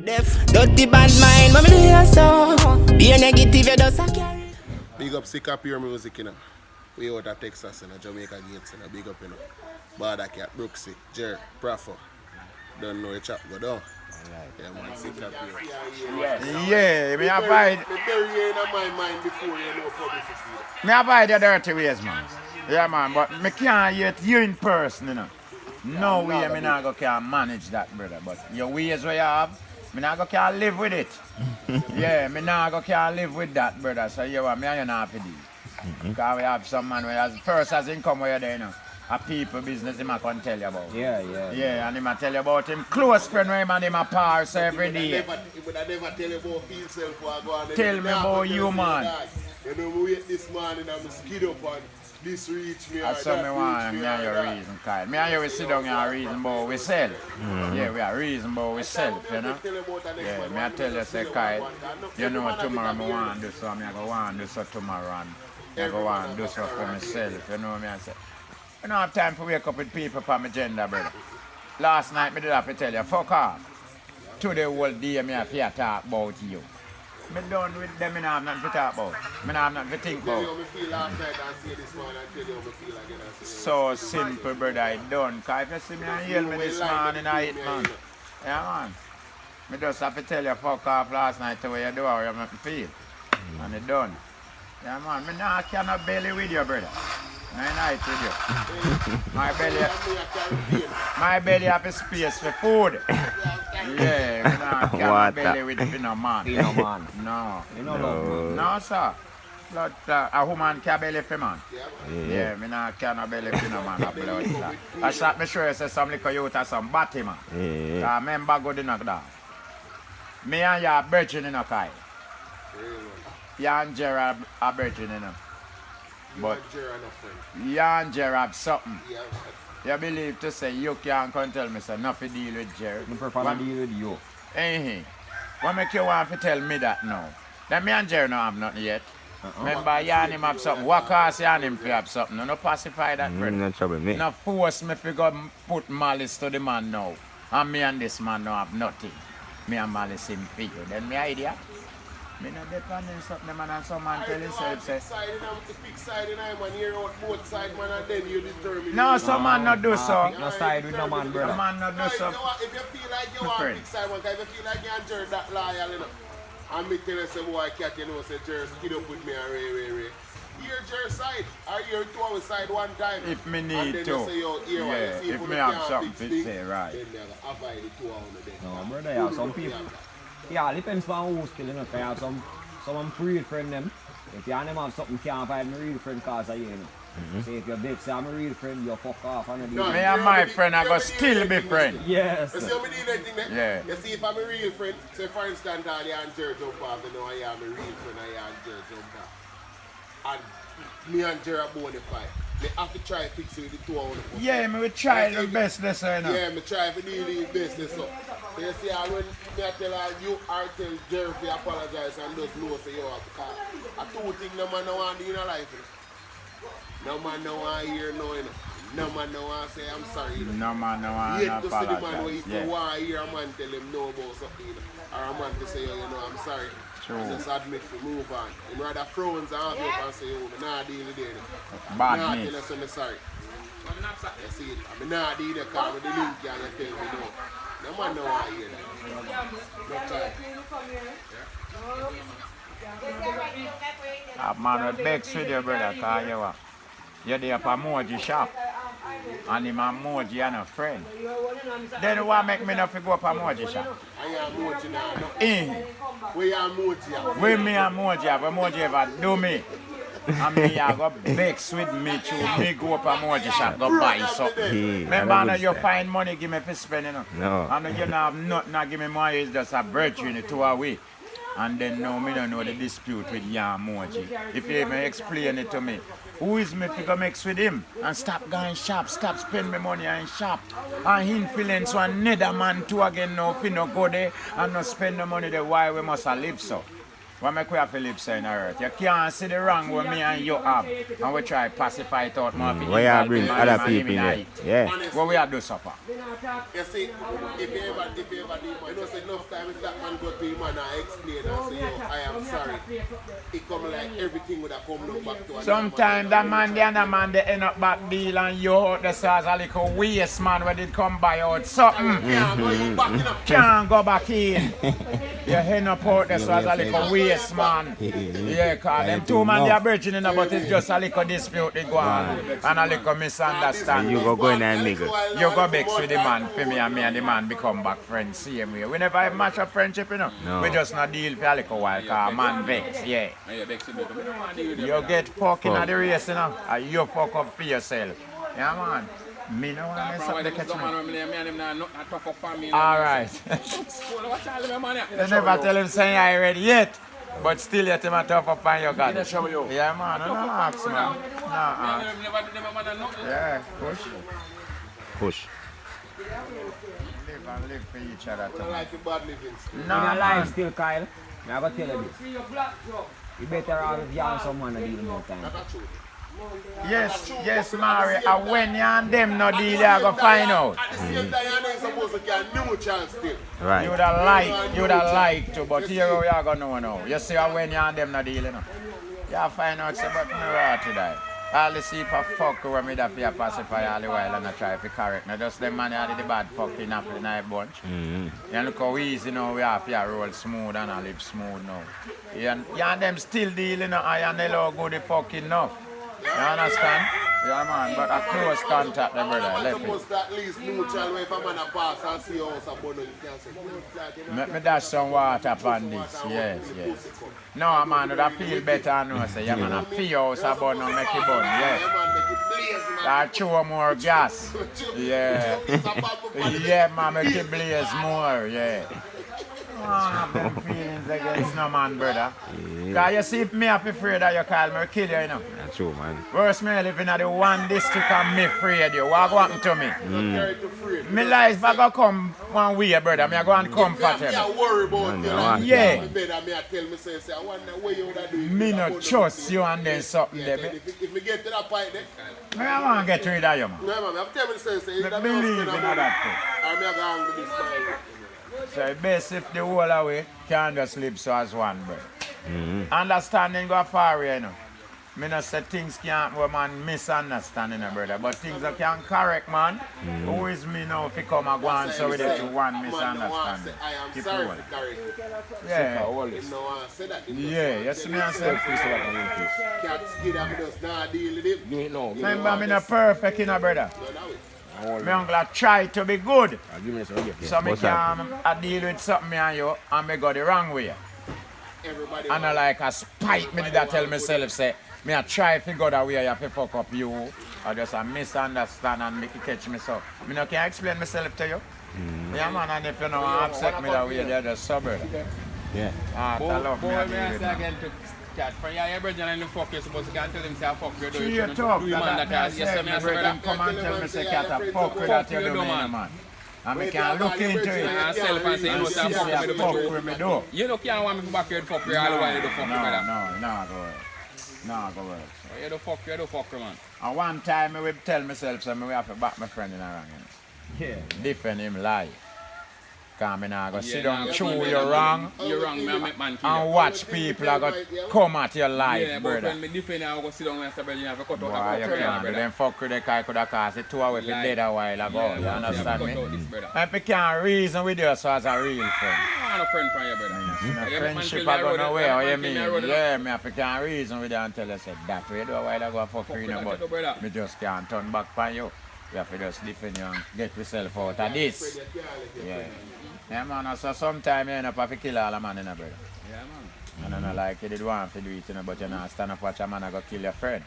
Def, dirty bad mind, mommy do you so. Be a negative, you just a carry. Big up sick up your music, you know. We out of Texas, you know, Jamaica Gates, you know. Big up, you know. Bawdacat, Brooksy, Jer, Prafo. Don't know each other, go down. Yeah, man, sick up here. Yeah, me avoid. Me bury you in my mind before you know publicity. Me avoid the dirty ways, man. Yeah, man, but me can't yet you in person, you know. No way me not go can manage that, brother. But your ways where you have, me not go can live with it. Yeah, me not go can live with that, brother. So you want me and you not have to do. Because we have some man where as first as income where you there, you know. A people business him I can tell you about. Yeah, and him I tell you about him close friend where him and him a parse every day. He would have never tell you about himself or go on. Tell me about you, man. You know, we wait this morning and I'm skid up and this reach me. That's what me want, me and your reason, Kyle. Me and you we sit down and reason about we sell. Yeah, we are reason about we sell, you know. Yeah, me I tell you, say, Kyle, you know tomorrow me want to do so, me I go want to do so tomorrow and I go want to do so for myself, you know what I say. I don't have time to wake up with people for my gender, brother. Last night, me did have to tell you, fuck off. Today, whole day, me have to talk about you. Me done with them, me not have nothing to talk about. Me not have nothing to think about. So simple, brother, I done. Because if you see me and hear me this morning, I eat, man. Yeah, man. Me just have to tell you, fuck off last night to where you do, how you make me feel. And it done. Yeah, man, me not cannot belly with you, brother. Night with you. My belly have a space for food. Yeah, me not can belly with no man. No, sir. Blood a woman can belly for man. Yeah, me not can belly for no man. Blood clot. I shot me sure say some little youth or some batty man. I remember good enough that. Me and you are virgin in a Kai. You and Gerard are virgin in a. But you and Jer have something. You believe to say you can't come tell me say nothing deal with Jer. I prefer to deal with you. What make you want to tell me that now? Then me and Jer don't have nothing yet. Remember you and him have something. What cause you and him to have something? No pacify that brother. No trouble me. No force me to go put malice to the man now. And me and this man don't have nothing. Me and malice him for you. Then me idiot. Me not depend on something, man, and some man tell himself, say. No, some man not do so. No side with no man, brother. Some man not do so. If you feel like you want to pick side one, if you feel like you're Jared that loyal, you know, and me tell you, say, boy, cat, you know, say, Jared, skid up with me and ray. Hear Jared's side, or hear two our side one time. If me need to. Yeah, if me have something to say, right. Then they're going to avoid the two hours a day. No, brother, yeah, some people. Yeah, depends on who's killing us. I have some real friend them. If you and them have something, can't find my real friend cause of you, know. So if you're big, say I'm a real friend, you fuck off. Me and my friend, I go still be friend. Yes. You see how me do that thing there? Yeah. You see if I'm a real friend, say for instance, all you and Jared jump off, you know I am a real friend, I and Jared jump off. And me and Jared are bona fide. Me have to try to fix it with the two hours. Yeah, me will try the best this way, you know. Yeah, me try to do the best this up. So you see how when me I tell her, you are tell Jerry to apologize and just know say you have to call. I two things no man no want to do in a life. You know? No man no want to hear no, you know. No man no want to say I'm sorry. You know? No man no want to apologize. You see the man who you want to hear a man tell him no about something, you know. Or a man to say, you know, I'm sorry. True. Just admit to move on. And rather frowns and have you up and say, oh, I'm not dealing with it. Bad I'm me. not telling you sorry. You see it? I'm not dealing with the car with the link and you tell me no. No man no want to hear that. No time. A man with begs with you, brother, because you're there for Moji shop. And him and Moji and a friend. Then what make me not go up a Moji shop? I am Moji now. We are Moji. With me and Moji, but Moji ever do me. And me I go begs with me to me go up a Moji shop, go buy something. Remember you find money give me for spending. No. And you don't have nothing give me money, it's just a virtue in it 2 away. And then now me don't know the dispute with Yan Moji. If you even explain it to me, who is me to go mix with him? And stop going shop, stop spend my money in shop. And influence one another man too again now if you no go there and not spend the money there why we must live so. What make we have to live so in the earth? You can't see the wrong with me and you have. And we try to pacify it out more. Why you bring other people in there? Yeah. What we have to do suffer? You see, if you ever do, you know, say enough time if that man go to him and I explain and say, yo, I am sorry. It come like everything would have come look back to us. Sometimes that man, the other man, they end up back deal and you out the stars a little waste man when it come by out something. Can't go back in. You end up out the stars a little waste man. Yeah, cause them two man they are bridging in but it's just a little dispute they go on and a little misunderstanding. You go in there and nigga. You go vex with the man for me and the man become back friends same way. We never have match up friendship, you know. No. We just not deal for a little while cause man vex, yeah. You get fucking at the race, you know, and you fuck up for yourself. Yeah, man. Me no want to something to catch me. Alright. They never tell him saying I ready yet. But still yet him a tough up on your god. Yeah, man. No ask, man. No ask. Yeah, push. Push. Live and live for each other. I like the bad living. No, In a man. life still, Kyle, I gotta tell you this. You better have if you and someone to deal more time. That's true. Yes, Mary. And when you and them no deal, you go find out. At the same time, you ain't supposed to get no chance still. Right. You would have liked to, but here we are going to know now. You see when you and them no deal, you know. You find out, say, but me right today. All the people fuck with me that fear pacify all the while and I try to correct. Now just them man had the bad fucking apple in our bunch. And look how easy now we have to roll smooth and I live smooth now. You and them still dealing, you know, and they look good fucking enough. You understand? Yeah, man, but a close contact, the brother. I'm supposed to at least neutral way if a man a pass and see how it's a bundle, you can say, Let me dash some water upon this. Yes. No, man, would I feel better and know, say, yeah, man, I feel how it's a bundle, make it bun, yeah. I chew more gas. Yeah. Yeah, man, make it blaze more, yeah. Them feelings against no man, brother. Cause you see, if me have afraid that you call me, I'll kill you, you know. That's true, man. Worse me living in the one district and me afraid you. What go happen to me? Me life I go come one way, brother. Me I go and comfortable. I worry about you. Yeah. Me Me no trust you and then something there. If me get to that point there, Me I want to get rid of you, man. no, man, I'm telling you, say, Me believe in that I'm not going to this man. thing. So it's best if the whole away can just live so as one, brother. Understanding go far away, you know. Me not say things can't where man misunderstanding, brother, but things that can correct, man. Who is me now if he come and go and so with it to one misunderstanding? I am Keep sorry going. to correct you. Yeah. No one say that. Yeah, yes, me and say. Cat skin and me just not deal with him. Remember, me not perfect, you know, brother. No, no, Me uncle try to be good. So me What's up? can deal with something me and you and me go the wrong way. everybody. And I like a spite me did I tell myself say me I try to go that way you have to fuck up you or just a misunderstand and make you catch me so. Me no can explain myself to you. Yeah man, and if you know upset me that way you're just sober. Yeah. Ah, I love me. I deal with me. again to chat. For your brother and the fuck you supposed to tell him say I fuck you do True, it. you talk. Do you man that has yes, Me brother come and tell me say cat a fuck with that you do me, man. And me can look into it. Myself and say you know And say I see fuck say I you do fuck it. with me do. You know can't want me to back here to fuck you all the while you do fuck you, brother. No, go work. No, go work. You do fuck you, man. And one time I will tell myself so me have to back my friend in a wrong. You know. Yeah. Defend him life. Cause me nah go sit nah, down chew man, you wrong You're wrong, me I make man kill and you. watch people a go come at your life, Yeah, but brother. when me defend I go sit down and say brother you have to cut out Boy, that you fuck you, can't do brother. them fuck with the guy could have caused it 2 hours if he Like- dead a while ago. Yeah, You man, understand you have to cut out me? this, brother. And people can't reason with you so as a real friend. I'm a friend from you, brother. No You make man friendship kill I me go road, nowhere, how you man kill me mean? road, Yeah, me have to can't reason with you until I said that way do a while ago fuck Fuck you, with that, but brother. me just can't turn back on you. You have to just defend you and get yourself out of this. Yeah. Yeah, man, so sometimes you end up have to kill all the man in a brother. Yeah, man. And I know like you did want to do it, you know, but you not stand up watch a man and go kill your friend.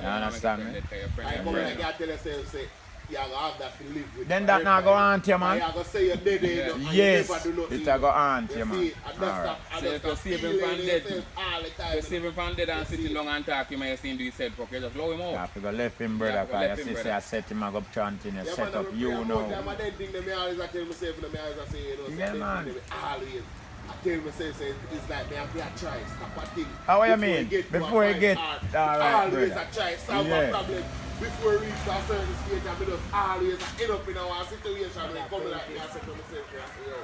You understand me? I come like I tell yourself, say, you have to have that to live with. Then that not go haunt you, man. You have to say you're dead, you know, and you Yes, never do nothing. it a go haunt you, You man. see, and that's Alright. that- So and if that's you that save him from feeling dead, yourself all the time. You see him from dead and sitting down and talk, you may have seen do his head fuck, you just blow him You out. have to go left him, brother, Yeah, go left because him, you see, brother. I set him and go chanting, you Yeah, set man, up you I'm know. I don't think them always tell myself, them always say, you know, Yeah, say, man. them always. tell me say it's like me have to try stop a thing. How you mean? Before you get alright, always brother. I try solve a problem before we reach a certain stage and we just always end up in our situation when it come like me I say to myself, I say, yo,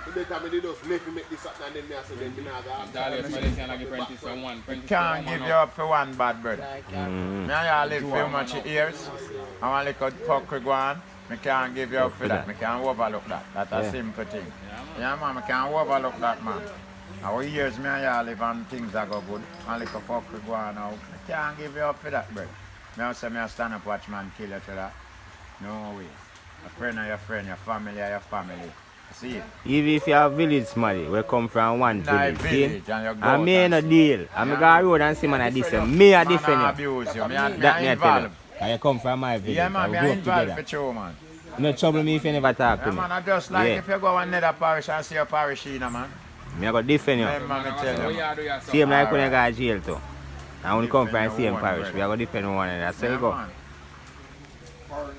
the better me they just let me make this happen and then me I say then me not gonna Dahlia, Malaysia, and I give Prentice for one. Can't give you up for one bad brother. Me and you live few much years. I want to look at fuck we go on. Me can't give you up for that. Me can't overlook that. That's a simple thing. Yeah man, me can't overlook that man. Our years me and you live and things are go good. I look at fuck we go on now. Me can't give you up for that brother. Me also say me a stand up watch man kill you to that. No way. A friend of your friend, your family of your family. See? Even if you have village somebody, we come from one village, see? And you go And me ain't no deal. I'm going to road and see man a defend. Me a defend you. Abuse you. Me That me a tell you. involved. And you come from my village. Yeah man, and me we grow up involved together. for you man. No trouble me if you never talk to Yeah me. man, I just like Yeah. if you go another parish and see your parish in man. Me a go defend you. Remember me tell you. Man. Same like when you Alright. go to jail too. And when you come from the Defend same your parish, own, we are going to defend one another. So you Yeah, go. man.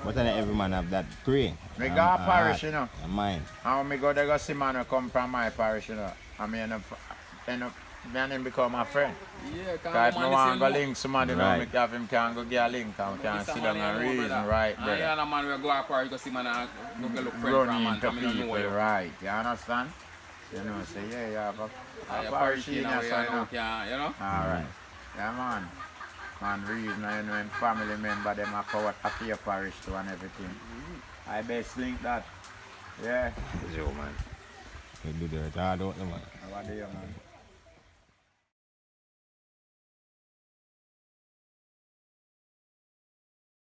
But not every man have that pray. Me go a parish, you know. And mine. And when me go there go see man who come from my parish, you know. I mean, me and him become a friend. Yeah, Because if me want to go link somebody, you know, Right. me have him can go get a link and we can sit down and reason, right, Yeah, brother. and a man will go up or you go see man and look friend Run from a man into coming on people, the way. right, you understand? You know, say, yeah, you have a Yeah, parish you in know, your you son, know, you know? Alright. Yeah, man. Man, reason, you know, and family member, them are covered up your parish too and everything. I best link that. Yeah. Yo, man. You do that hard out, man. How are you, man?